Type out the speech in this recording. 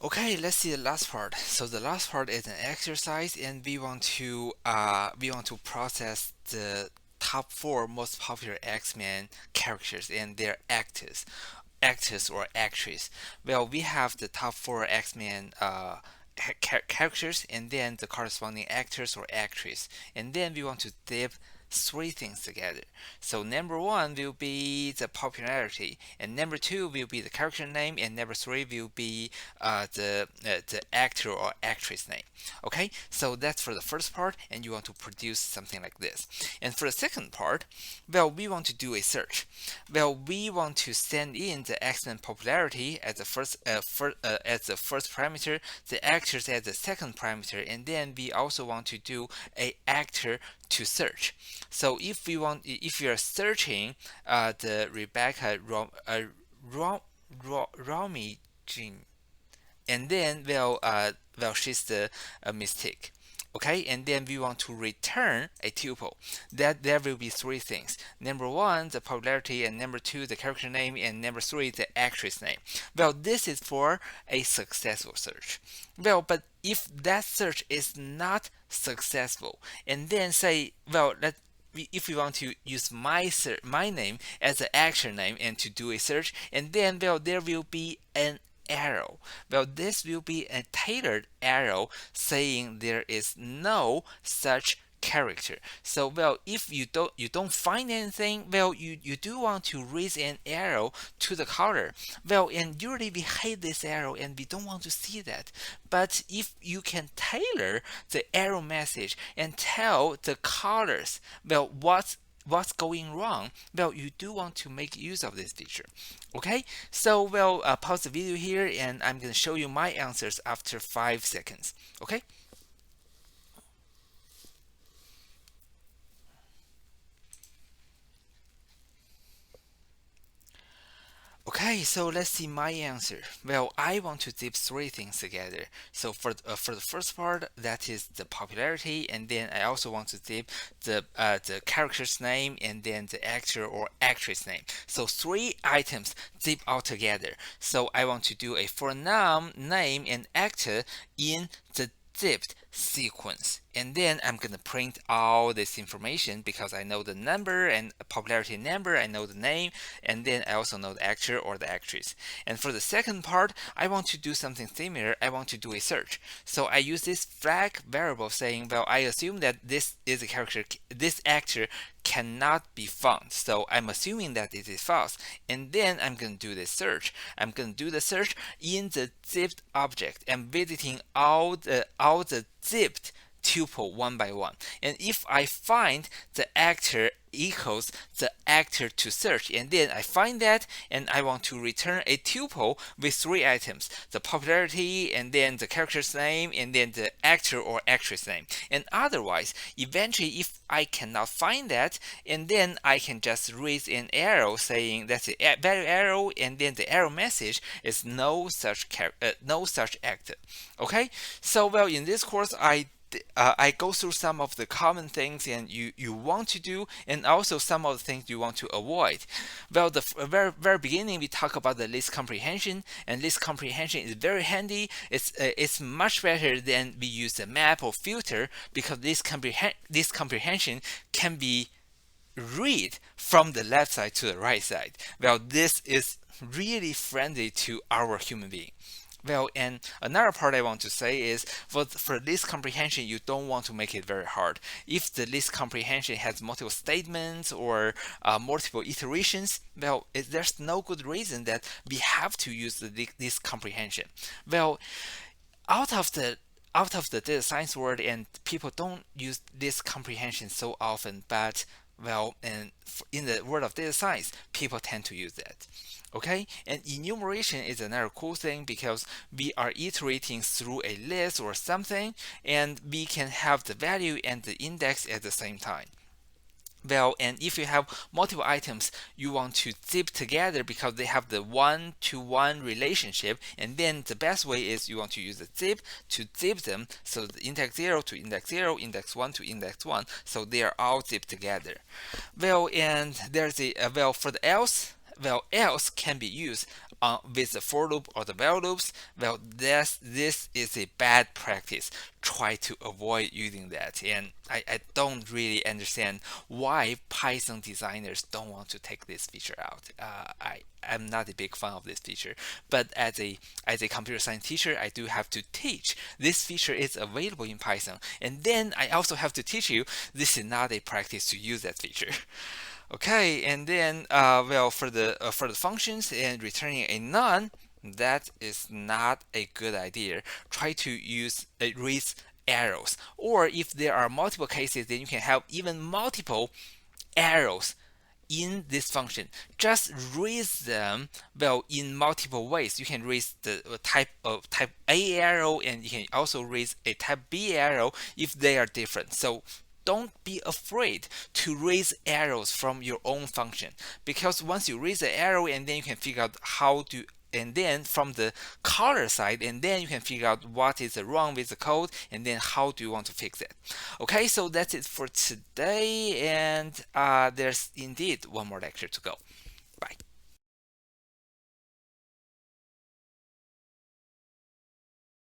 Okay, let's see the last part. So the last part is an exercise, and we want to process the top four most popular X-Men characters and their actors or actress. Well, we have the top four X-Men characters, and then the corresponding actors or actress, and then we want to dip three things together. So number one will be the popularity, and number two will be the character name, and number three will be the actor or actress name. Okay, so that's for the first part, and you want to produce something like this. And for the second part, well, we want to do a search. Well, we want to send in the X-Men popularity as as the first parameter, the actors as the second parameter, and then we also want to do a actor to search. So if you are searching the Rebecca Romy Jean, and then she's the mistake. Okay, and then we want to return a tuple. That there will be three things. Number one, the popularity, and number two, the character name, and number three, the actress name. Well, this is for a successful search. Well, but if that search is not successful, and then say, well, if we want to use my name as an actor name and to do a search, and then there will be an arrow. Well, this will be a tailored arrow saying there is no such character. So if you don't find anything, you do want to raise an arrow to the color. Well, and usually we hate this arrow and we don't want to see that. But if you can tailor the arrow message and tell the colors, what's going wrong, you do want to make use of this feature. Okay, so pause the video here, and I'm going to show you my answers after 5 seconds. Okay. Okay, so let's see my answer. Well, I want to dip three things together. So for the first part, that is the popularity, and then I also want to dip the character's name and then the actor or actress name. So three items dip all together. So I want to do a for noun, name, and actor in the dipped sequence, and then I'm gonna print all this information because I know the number and popularity number, I know the name, and then I also know the actor or the actress. And for the second part, I want to do something similar. I want to do a search, so I use this flag variable saying, well, I assume that this is a character, this actor cannot be found, so I'm assuming that it is false, and then I'm going to do the search. I'm going to do the search in the zipped object and visiting all the zipped tuple one by one. And if I find the actor equals the actor to search, and then I find that, and I want to return a tuple with three items: the popularity, and then the character's name, and then the actor or actress name. And otherwise, eventually, if I cannot find that, and then I can just raise an arrow saying that's the value arrow, and then the arrow message is no such actor. Okay, so in this course I go through some of the common things and you want to do, and also some of the things you want to avoid. Well, the very beginning we talk about the list comprehension, and list comprehension is very handy. It's much better than we use a map or filter, because this comprehension can be read from the left side to the right side. Well, this is really friendly to our human being. Well, and another part I want to say is for list comprehension, you don't want to make it very hard. If the list comprehension has multiple statements or multiple iterations, there's no good reason that we have to use the list comprehension. Well, out of the out of the data science world, and people don't use this comprehension so often, but and in the world of data science, people tend to use that. Okay, and enumeration is another cool thing because we are iterating through a list or something, and we can have the value and the index at the same time. Well, and if you have multiple items, you want to zip together because they have the one-to-one relationship, and then the best way is you want to use the zip to zip them, so the index 0 to index 0, index 1 to index 1, so they are all zipped together. Well, and there's a for the else well, else can be used with the for loop or the while loops. Well, this is a bad practice. Try to avoid using that. And I don't really understand why Python designers don't want to take this feature out. I'm not a big fan of this feature, but as a computer science teacher, I do have to teach this feature is available in Python, and then I also have to teach you this is not a practice to use that feature. Okay, and then well, for the functions and returning a none, that is not a good idea. Try to use raise arrows, or if there are multiple cases, then you can have even multiple arrows in this function. Just raise them, well, in multiple ways. You can raise the type A arrow, and you can also raise a type B arrow if they are different. So don't be afraid to raise arrows from your own function, because once you raise the arrow, and then you can figure out how to, and then from the color side, and then you can figure out what is wrong with the code, and then how do you want to fix it. Okay, so that's it for today, and there's indeed one more lecture to go.